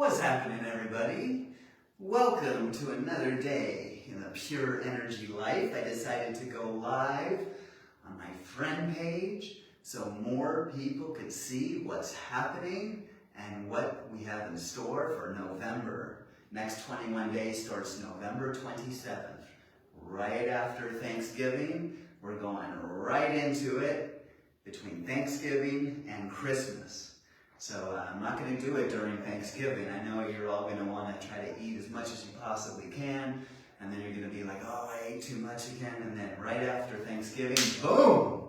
What's happening, everybody? Welcome to another day in the pure energy life. I decided to go live on my friend page so more people could see what's happening and what we have in store for November. Next 21 days starts November 27th. Right after Thanksgiving, we're going right into it between Thanksgiving and Christmas. So I'm not going to do it during Thanksgiving. I know you're all going to want to try to eat as much as you possibly can, and then you're going to be like, oh, I ate too much again, and then right after Thanksgiving, boom!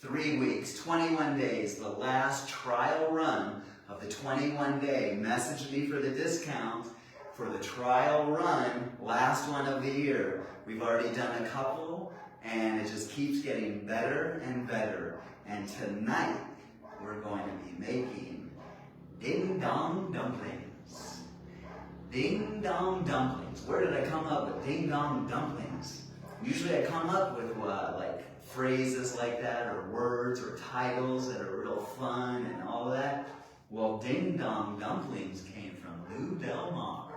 3 weeks, 21 days, the last trial run of the 21-day. Message me for the discount for the trial run, last one of the year. We've already done a couple, and it just keeps getting better and better. And tonight, we're going to be making ding-dong dumplings. Ding-dong dumplings. Where did I come up with ding-dong dumplings? Usually I come up with like phrases like that, or words, or titles that are real fun and all that. Well, ding-dong dumplings came from Lou Del Mar.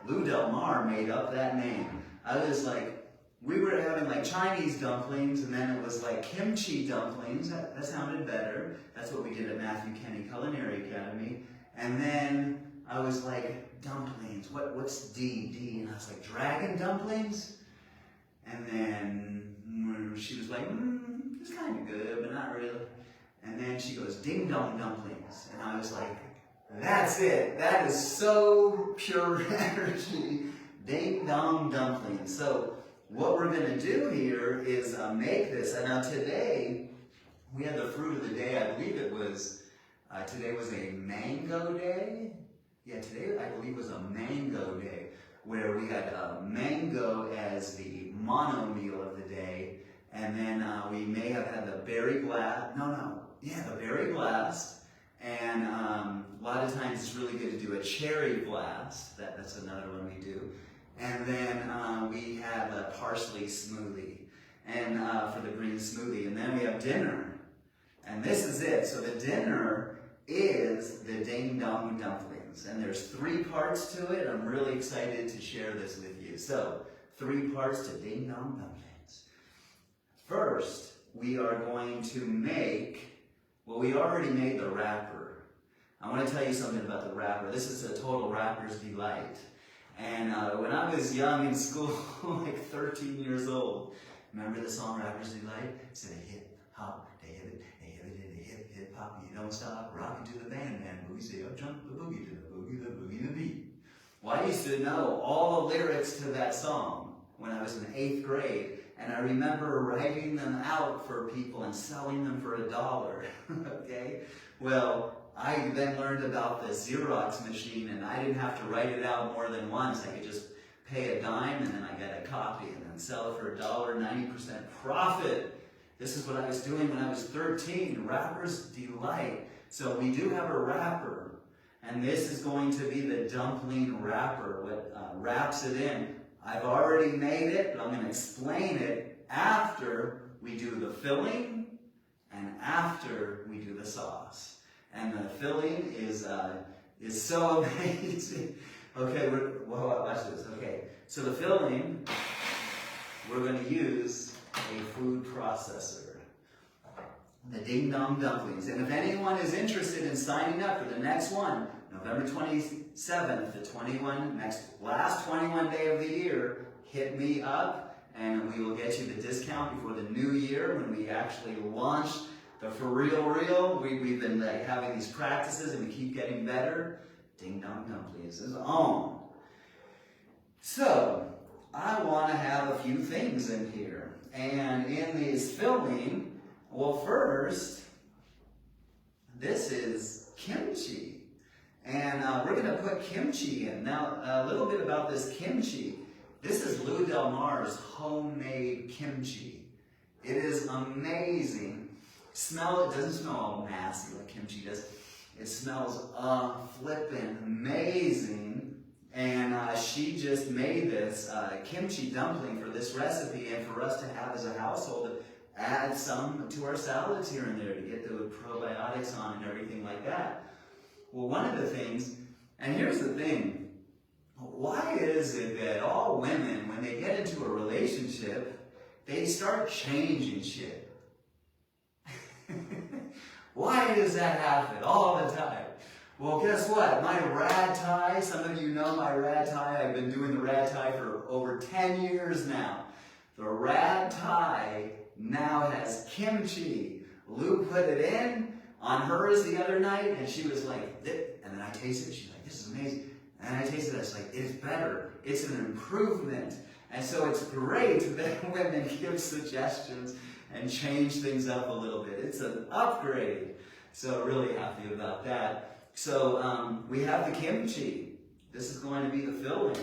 Lou Del Mar made up that name. I was like, we were having like Chinese dumplings, and then it was like kimchi dumplings. That sounded better. That's what we did at Matthew Kenny Culinary Academy. And then I was like, dumplings, what's D? And I was like, dragon dumplings? And then she was like, it's kind of good, but not really. And then she goes, ding dong dumplings. And I was like, that's it. That is so pure energy. Ding dong dumplings. So what we're going to do here is make this. And now today, we had the fruit of the day. I believe it was, today was a mango day. Yeah, today I believe was a mango day, where we had mango as the mono meal of the day. And then we may have had the berry blast. The berry blast. And a lot of times it's really good to do a cherry blast. That's another one we do. And then we have a parsley smoothie, and for the green smoothie. And then we have dinner. And this is it. So the dinner is the ding dong dumplings. And there's 3 parts to it. I'm really excited to share this with you. So 3 parts to ding dong dumplings. First, we are going to make, well, we already made the wrapper. I want to tell you something about the wrapper. This is a total rapper's delight. And when I was young in school, like 13 years old, remember the song Rapper's Delight? It said a hip hop, a hip hop, you don't stop, rocking to the band boogie, say up jump the boogie to the boogie the beat. Well, I used to know all the lyrics to that song when I was in 8th grade, and I remember writing them out for people and selling them for $1. Okay? Well, I then learned about the Xerox machine, and I didn't have to write it out more than once. I could just pay a dime, and then I get a copy, and then sell it for $1, 90% profit. This is what I was doing when I was 13, Rapper's Delight. So we do have a wrapper, and this is going to be the dumpling wrapper, what wraps it in. I've already made it, but I'm going to explain it after we do the filling and after we do the sauce. And the filling is so amazing. Okay, watch this. Okay, so the filling, we're going to use a food processor. The Ding Dong Dumplings. And if anyone is interested in signing up for the next one, November 27th, the last 21 day of the year, hit me up and we will get you the discount before the new year when we actually launch the for real. We've been like having these practices and we keep getting better. Ding Dong Dumplings is on. So, I want to have a few things in here. And in this filling, well, first, this is kimchi. And we're going to put kimchi in. Now, a little bit about this kimchi. This is Lou Del Mar's homemade kimchi. It is amazing. It doesn't smell all nasty like kimchi does. It smells flippin' amazing. And she just made this kimchi dumpling for this recipe and for us to have as a household. Add some to our salads here and there to get the probiotics on and everything like that. Well, one of the things, And here's the thing. Why is it that all women, when they get into a relationship, they start changing shit? Why does that happen all the time? Well, guess what? My rad tie, some of you know my rad tie. I've been doing the rad tie for over 10 years now. The rad tie now has kimchi. Lou put it in on hers the other night, and she was like, and then I tasted it. She's like, this is amazing. And I tasted it. It's like, it's better. It's an improvement. And so it's great that women give suggestions and change things up a little bit. It's an upgrade. So really happy about that. So we have the kimchi. This is going to be the filling.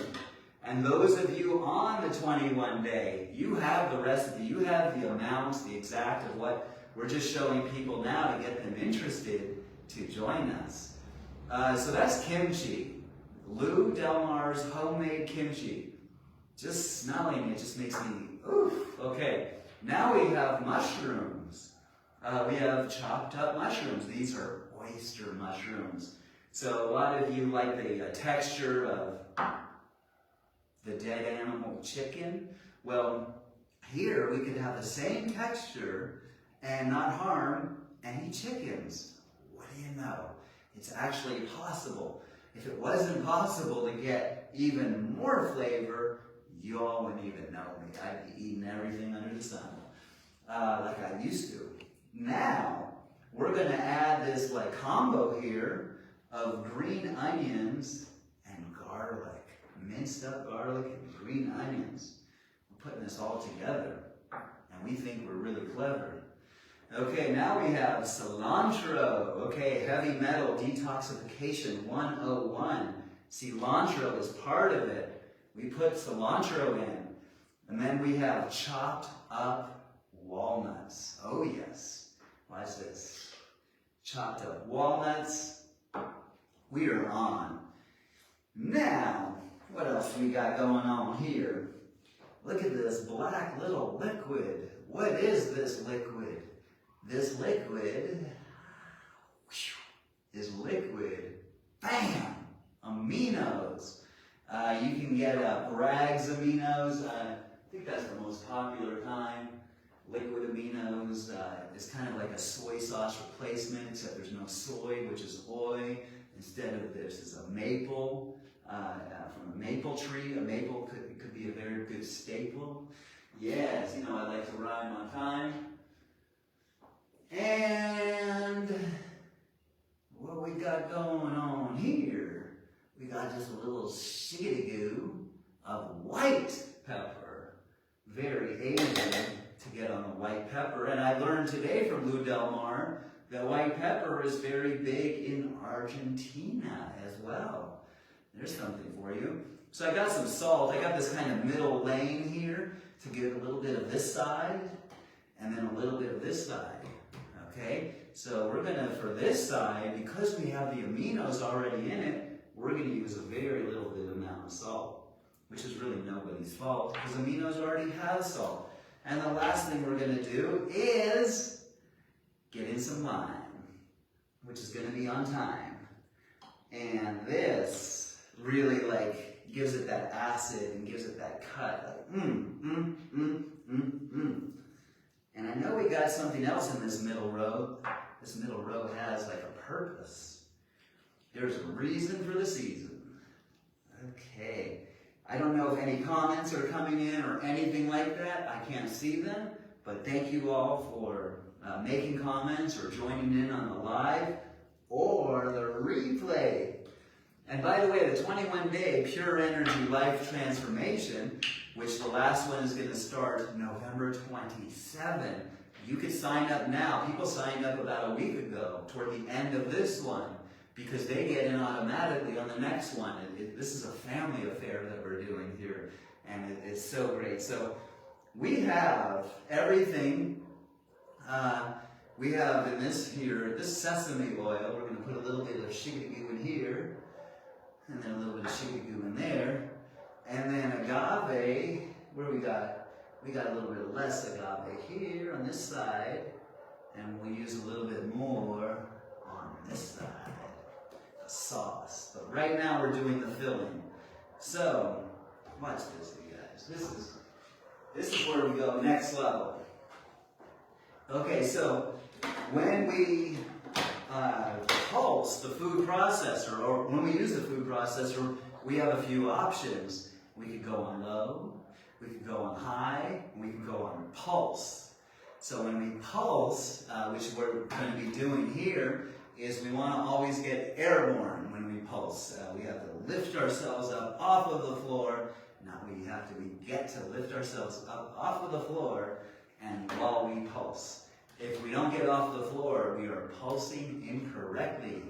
And those of you on the 21 day, you have the recipe. You have the amounts, the exact of what we're just showing people now to get them interested to join us. So that's kimchi. Lou Delmar's homemade kimchi. Just smelling it just makes me, oof. Okay, now we have mushrooms. We have chopped up mushrooms. These are oyster mushrooms. So a lot of you like the texture of the dead animal chicken. Well, here we could have the same texture and not harm any chickens. What do you know? It's actually possible. If it wasn't possible to get even more flavor, you all wouldn't even know me. I'd be eating everything under the sun, like I used to. Now, we're going to add this like combo here of green onions and garlic. Minced up garlic and green onions. We're putting this all together, and we think we're really clever. Okay, now we have cilantro. Okay, heavy metal detoxification 101. Cilantro is part of it. We put cilantro in. And then we have chopped up walnuts. Oh yes. Watch this. Chopped up walnuts. We are on. Now, what else we got going on here? Look at this black little liquid. What is this liquid? This liquid is liquid, bam, aminos. You can get Bragg's aminos. I think that's the most popular kind. Liquid aminos is kind of like a soy sauce replacement, except there's no soy, which is oil. Instead of this is a maple, from a maple tree. A maple could be a very good staple. Yes, you know I like to rhyme on time. And what we got going on here, we got just a little shiggity-goo of white pepper. Very Asian to get on the white pepper. And I learned today from Lou Delmar that white pepper is very big in Argentina as well. There's something for you. So I got some salt. I got this kind of middle lane here to get a little bit of this side and then a little bit of this side. Okay, so we're gonna, for this side, because we have the aminos already in it, we're gonna use a very little bit amount of salt, which is really nobody's fault, because aminos already have salt. And the last thing we're gonna do is get in some lime, which is gonna be on time. And this really like gives it that acid and gives it that cut, like And I know we got something else in this middle row. This middle row has like a purpose. There's a reason for the season. Okay. I don't know if any comments are coming in or anything like that. I can't see them. But thank you all for making comments or joining in on the live or the replay. And by the way, the 21-day Pure Energy Life Transformation, which the last one is going to start November 27. You could sign up now. People signed up about a week ago toward the end of this one because they get in automatically on the next one. This is a family affair that we're doing here, and it's so great. So we have everything. We have in this here, this sesame oil. We're going to put a little bit of shiggity-goo in here, and then a little bit of shiggity-goo in there. And then agave, where we got a little bit less agave here on this side, and we'll use a little bit more on this side. The sauce, the right now we're doing the filling. So, watch this, you guys. This is where we go next level. Okay, so when we pulse the food processor, or when we use the food processor, we have a few options. We could go on low, we could go on high, and we can go on pulse. So when we pulse, which we're going to be doing here, is we want to always get airborne when we pulse. We have to lift ourselves up off of the floor. We get to lift ourselves up off of the floor, and while we pulse. If we don't get off the floor, we are pulsing incorrectly.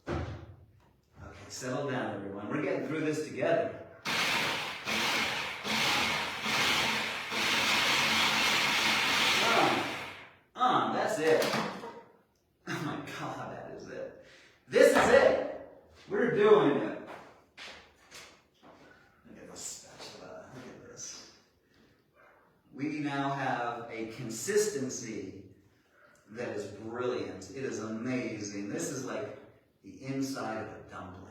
Okay, settle down, everyone. We're getting through this together. That's it. Oh my God, that is it. This is it. We're doing it. Look at this spatula. Look at this. We now have a consistency that is brilliant. It is amazing. This is like the inside of a dumpling.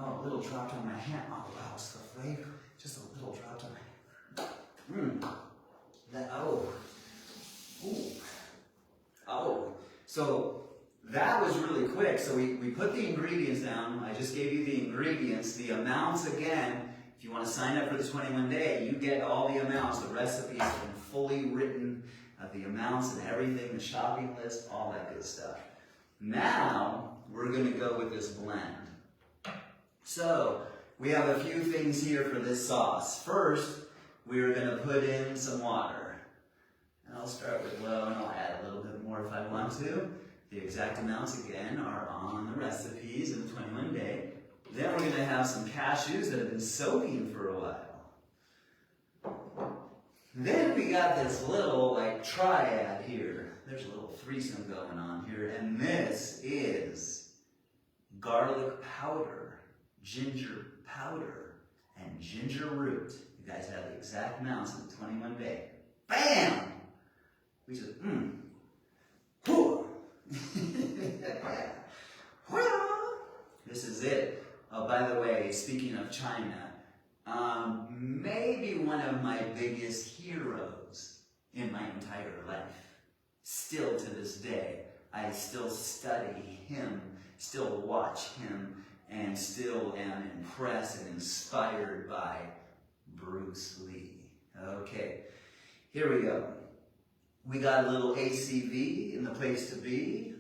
Oh, a little dropped on my hand. Oh, wow, it's the flavor. Just a little dropped on my hand. Oh. So that was really quick. So we put the ingredients down. I just gave you the ingredients. The amounts again, if you want to sign up for the 21-day, you get all the amounts. The recipes have been fully written. The amounts and everything, the shopping list, all that good stuff. Now, we're going to go with this blend. So, we have a few things here for this sauce. First, we're going to put in some water. And I'll start with low, and I'll add a little bit more if I want to. The exact amounts, again, are on the recipes in the 21-day. Then we're going to have some cashews that have been soaking for a while. Then we got this little, like, triad here. There's a little threesome going on here. And this is garlic powder, ginger powder, and ginger root. You guys have the exact amounts in the 21-day. Bam! We just, This is it. Oh, by the way, speaking of China, maybe one of my biggest heroes in my entire life. Still to this day, I still study him, still watch him, and still am impressed and inspired by Bruce Lee. Okay, here we go. We got a little ACV in the place to be.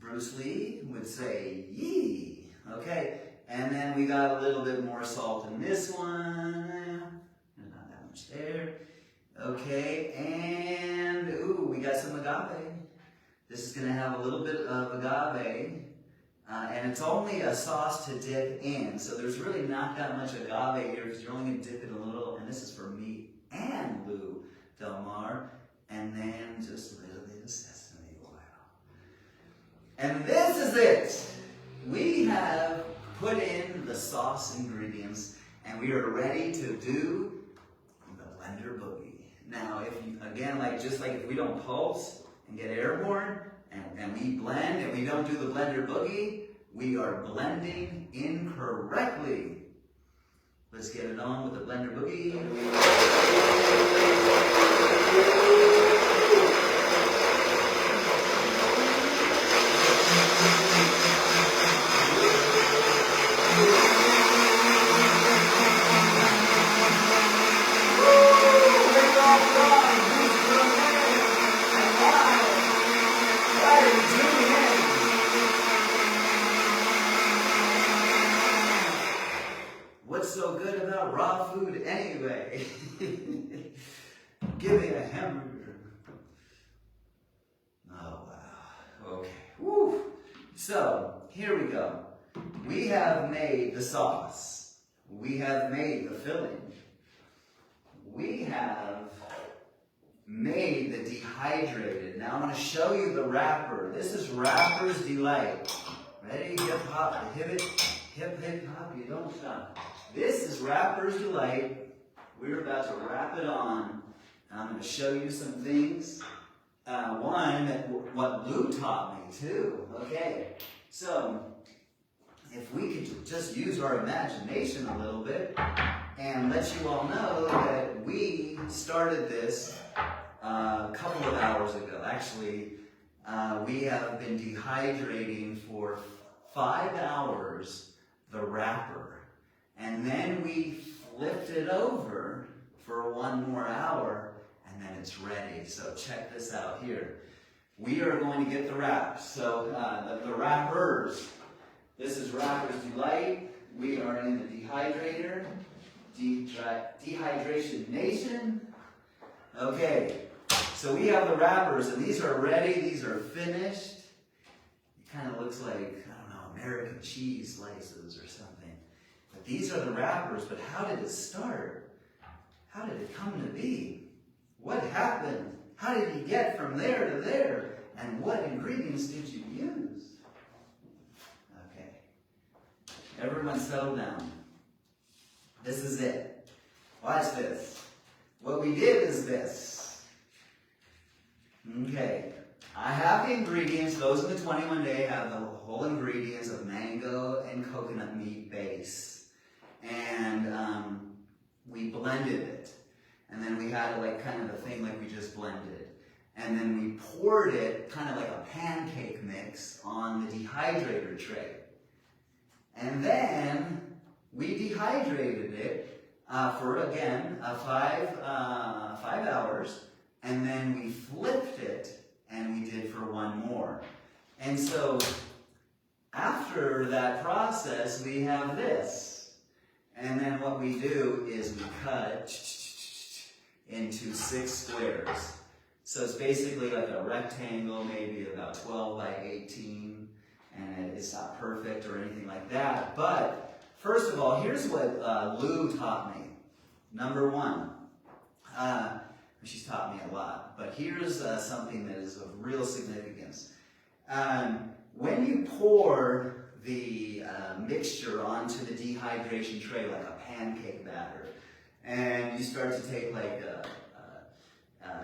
Bruce Lee would say, yee. Okay, and then we got a little bit more salt in this one. Not that much there. Okay, and we got some agave. This is going to have a little bit of agave. And it's only a sauce to dip in, so there's really not that much agave here because you're only going to dip it a little. And this is for me and Lou Del Mar. And then just a little bit of sesame oil. And this is it. We have put in the sauce ingredients, and we are ready to do the blender boogie. Now, if you, again, just like if we don't pulse and get airborne, and we blend and we don't do the blender boogie, we are blending incorrectly. Let's get it on with the blender boogie. What's so good about raw food anyway? Give me a hamburger. Oh, wow. Okay. Woo. So, here we go. We have made the sauce. We have made the filling. We have made the dehydrated. Now I'm going to show you the wrapper. This is Wrapper's Delight. Ready? Hip hop, Hip, hip, hop, you don't stop. This is Rapper's Delight. We're about to wrap it on. I'm going to show you some things. One, what Lou taught me too. Okay, so if we could just use our imagination a little bit and let you all know that we started this a couple of hours ago. Actually, we have been dehydrating for 5 hours the wrapper, and then we flipped it over for 1 more hour, and then it's ready. So check this out here. We are going to get the wraps. So the wrappers. This is Rapper's Delight. We are in the dehydrator, dehydration nation. Okay, so we have the wrappers, and these are ready. These are finished. It kind of looks like, I don't know, American cheese slices or something. But these are the wrappers. But how did it start? How did it come to be? What happened? How did you get from there to there? And what ingredients did you use? Okay. Everyone settle down. This is it. Watch this. What we did is this. Okay. I have the ingredients. Those in the 21 day have the whole ingredients of mango and coconut meat base. And we blended it. And then we had like kind of a thing like we just blended. And then we poured it kind of like a pancake mix on the dehydrator tray. And then we dehydrated it for, again, 5 hours. And then we flipped it and we did for 1 more. And so after that process, we have this. And then what we do is we cut it into 6 squares. So it's basically like a rectangle, maybe about 12 by 18, and it's not perfect or anything like that. But first of all, here's what Lou taught me. Number 1, she's taught me a lot, but here's something that is of real significance. When you pour the mixture onto the dehydration tray like a pancake batter, and you start to take like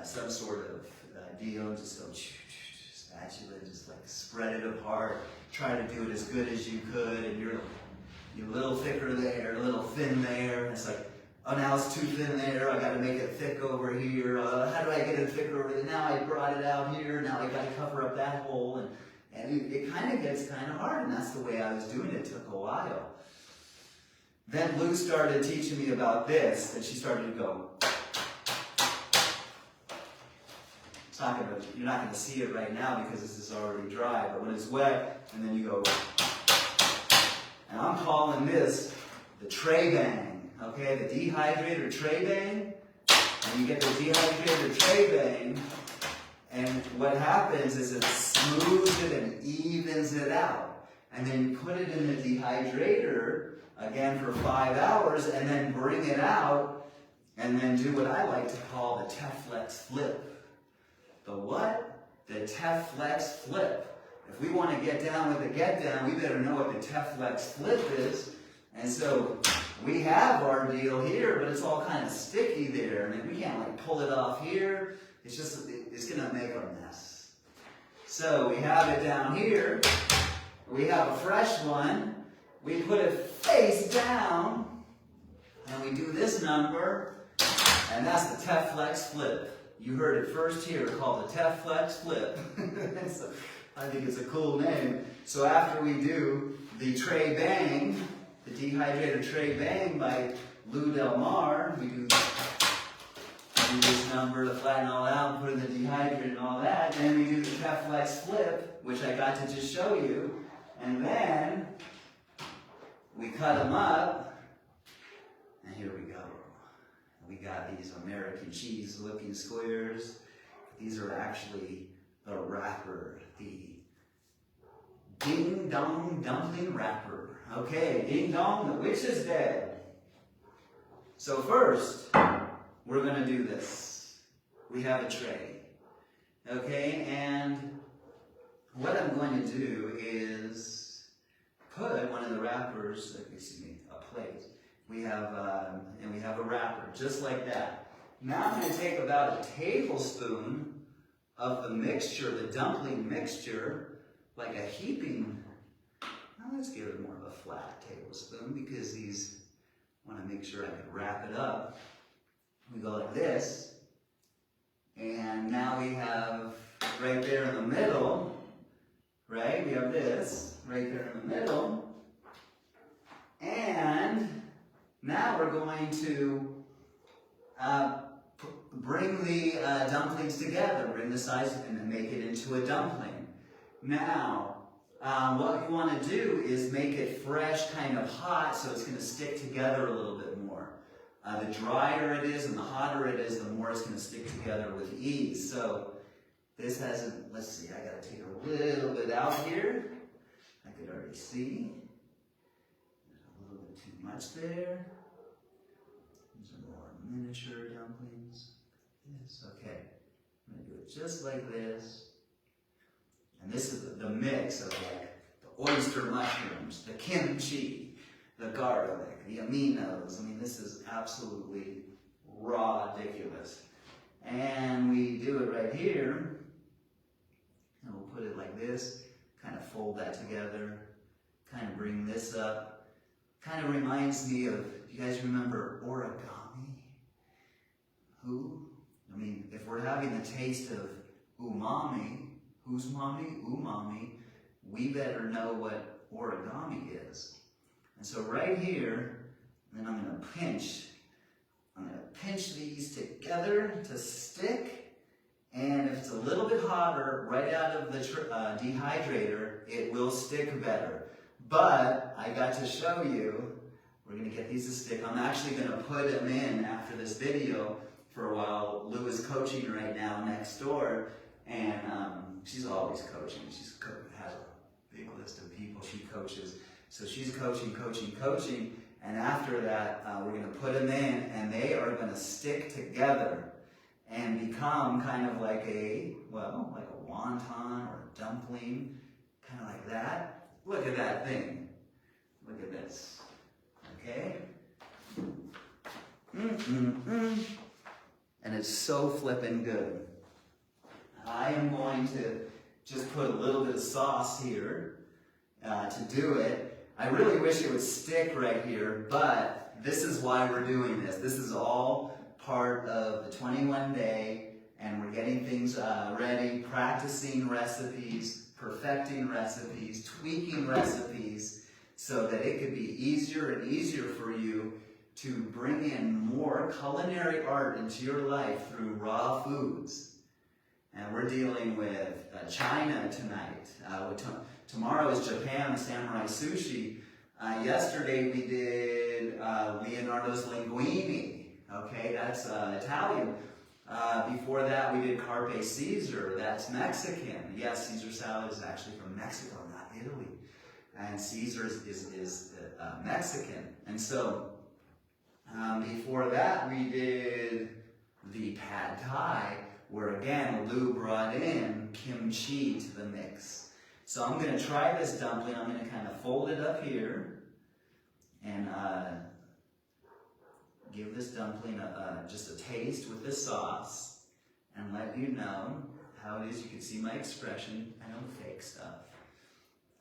some sort of deal, just go spatula, just like spread it apart, try to do it as good as you could, and you're a little thicker there, a little thin there, and it's like, oh, now it's too thin there, I gotta make it thick over here, how do I get it thicker over there? Now I brought it out here, now I gotta cover up that hole, and it kind of gets kind of hard, and that's the way I was doing it. It took a while. Then Lou started teaching me about this, and she started to go. You're not going to see it right now because this is already dry, but when it's wet, and then you go. And I'm calling this the tray bang, okay? The dehydrator tray bang, and you get the dehydrator tray bang, and what happens is it smooths it and evens it out. And then you put it in the dehydrator, again for 5 hours, and then bring it out, and then do what I like to call the Teflex flip. The what? The Teflex flip. If we want to get down with the get down, we better know what the Teflex flip is. And so we have our deal here, but it's all kind of sticky there, and we can't like pull it off here. It's going to make a mess. So we have it down here. We have a fresh one. We put it face down, and we do this number, and that's the Teflex flip. You heard it first here, called the Teflex flip. So, I think it's a cool name. So after we do the tray bang, the dehydrator tray bang by Lou Del Mar, we do this number to flatten all out and put in the dehydrator and all that. Then we do the Teflex flip, which I got to just show you. And then we cut them up, and here we go. We got these American cheese looking squares. These are actually the wrapper, the Ding Dong Dumpling Wrapper. Okay, Ding Dong, the witch is dead. So first, we're going to do this. We have a tray. Okay, and what I'm going to do is put one of the wrappers, excuse me, a plate. We have, and we have a wrapper, just like that. Now I'm going to take about a tablespoon of the mixture, the dumpling mixture, like a heaping. Now let's give it more of a flat tablespoon because these, I want to make sure I can wrap it up. We go like this, and now we have right there in the middle, right? We have this right there in the middle, and now we're going to bring the dumplings together, bring the size and then make it into a dumpling. Now, what you want to do is make it fresh, kind of hot, so it's going to stick together a little bit more. The drier it is and the hotter it is, the more it's going to stick together with ease. So this hasn't, let's see, I got to take a little bit out here. I could already see. There's a little bit too much there. These are more miniature dumplings. Yes, okay. I'm going to do it just like this. And this is the mix of like the oyster mushrooms, the kimchi, the garlic, the aminos. I mean, this is absolutely ridiculous. And we do it right here. And we'll put it like this, kind of fold that together, kind of bring this up. Kind of reminds me of, do you guys remember origami? Who? I mean, if we're having the taste of umami, who's mommy? Umami, we better know what origami is. And so right here, then I'm going to pinch these together to stick. And if it's a little bit hotter, right out of the dehydrator, it will stick better. But I got to show you, we're going to get these to stick. I'm actually going to put them in after this video for a while. Lou is coaching right now next door, and she's always coaching. She has a big list of people she coaches. So she's coaching, and after that, we're going to put them in, and they are going to stick together and become kind of like a, well, like a wonton or a dumpling, kind of like that. Look at that thing. Look at this. Okay? And it's so flippin' good. I am going to just put a little bit of sauce here to do it. I really wish it would stick right here, but this is why we're doing this. This is all part of the 21-day, and we're getting things ready, practicing recipes, perfecting recipes, tweaking recipes, so that it could be easier and easier for you to bring in more culinary art into your life through raw foods. And we're dealing with China tonight. Tomorrow is Japan, samurai sushi. Yesterday we did Leonardo's linguine. Okay, that's Italian. Before that we did carpe Caesar. That's Mexican. Yes, Caesar salad is actually from Mexico, not Italy. And Caesar is Mexican. And so before that we did the pad thai, where again Lou brought in kimchi to the mix. So I'm going to try this dumpling. I'm going to kind of fold it up here and give this dumpling just a taste with the sauce and let you know how it is. You can see my expression. I don't fake stuff.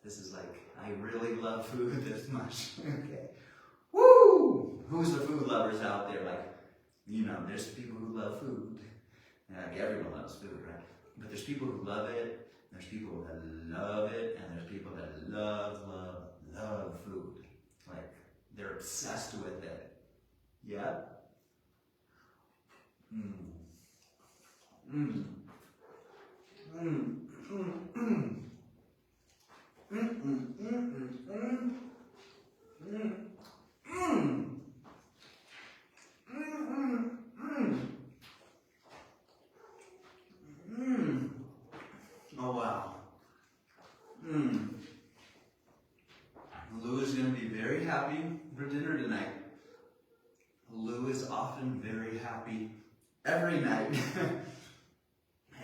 This is like, I really love food this much. Okay. Woo! Who's the food lovers out there? Like, you know, there's people who love food. Like everyone loves food, right? But there's people who love it, there's people that love it, and there's people that love food. Like, they're obsessed with it. Yeah? Oh wow. Lou is going to be very happy for dinner tonight. Lou is often very happy every night.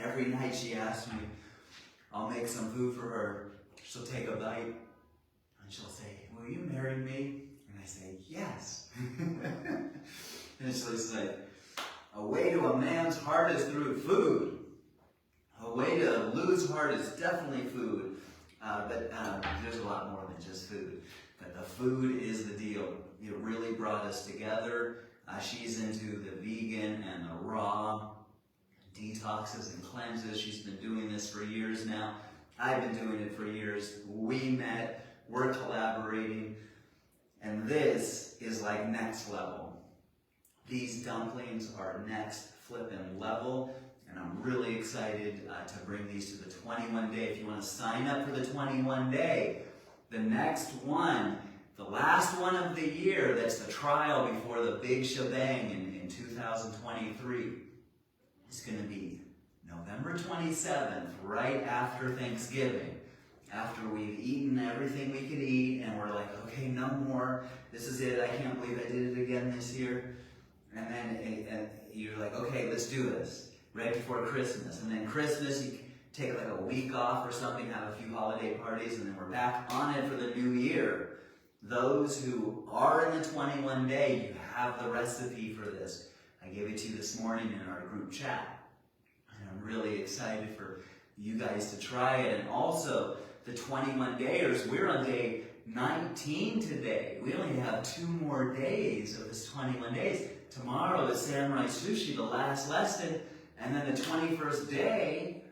Every night she asks me, I'll make some food for her. She'll take a bite and she'll say, well, will you marry me? And I say, yes. And so it's like, a way to a man's heart is through food. A way to lose heart is definitely food. But there's a lot more than just food. But the food is the deal. It really brought us together. She's into the vegan and the raw detoxes and cleanses. She's been doing this for years now. I've been doing it for years. We met, we're collaborating, and this is like next level. These dumplings are next flippin' level, and I'm really excited to bring these to the 21 day. If you want to sign up for the 21 day, the next one, the last one of the year, that's the trial before the big shebang in 2023, is going to be November 27th, right after Thanksgiving. After we've eaten everything we could eat, and we're like, okay, no more. This is it. I can't believe I did it again this year. And then you're like, okay, let's do this. Right before Christmas. And then Christmas, you take like a week off or something, have a few holiday parties, and then we're back on it for the new year. Those who are in the 21 day, you have the recipe for this. I gave it to you this morning in our group chat. And I'm really excited for you guys to try it. And also, the 21 dayers, we're on day 19 today. We only have 2 more days of this 21 days. Tomorrow is Samurai Sushi, the last lesson. And then the 21st day,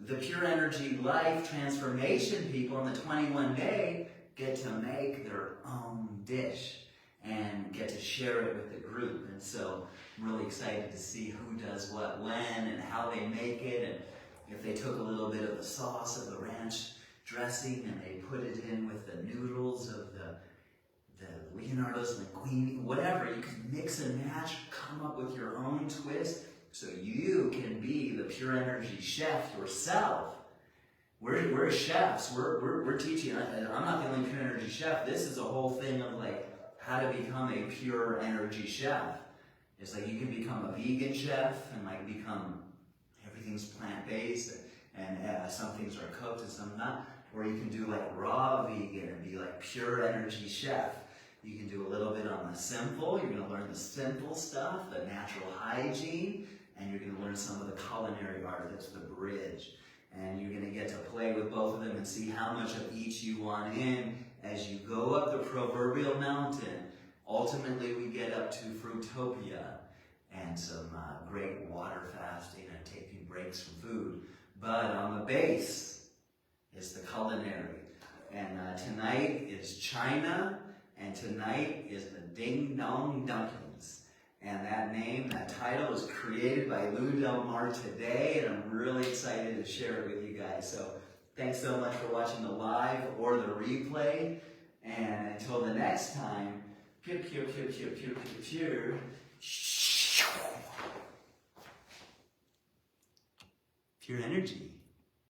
the Pure Energy Life Transformation people in the 21 day get to make their own dish and get to share it with the group. And so I'm really excited to see who does what when and how they make it, and if they took a little bit of the sauce of the ranch dressing and they put it in with the noodles of the Leonardo's linguine, whatever. You can mix and match, come up with your own twist so you can be the Pure Energy chef yourself. We're chefs. We're teaching. I'm not the only Pure Energy chef. This is a whole thing of like how to become a Pure Energy chef. It's like you can become a vegan chef and like become everything's plant-based and some things are cooked and some not. Or you can do like raw vegan and be like Pure Energy chef. You can do a little bit on the simple. You're going to learn the simple stuff, the natural hygiene, and you're going to learn some of the culinary art. That's the bridge. And you're going to get to play with both of them and see how much of each you want in as you go up the proverbial mountain. Ultimately, we get up to Fruitopia and some great water fasting and taking breaks from food. But on the base is the culinary. And tonight is China, and tonight is the Ding Dong Dumplings. And that name, that title, was created by Lou Del Mar today, and I'm really excited to share it with you guys. So thanks so much for watching the live or the replay. And until the next time, pure, pure, pure, pure, pure, pure, pure. Pure energy.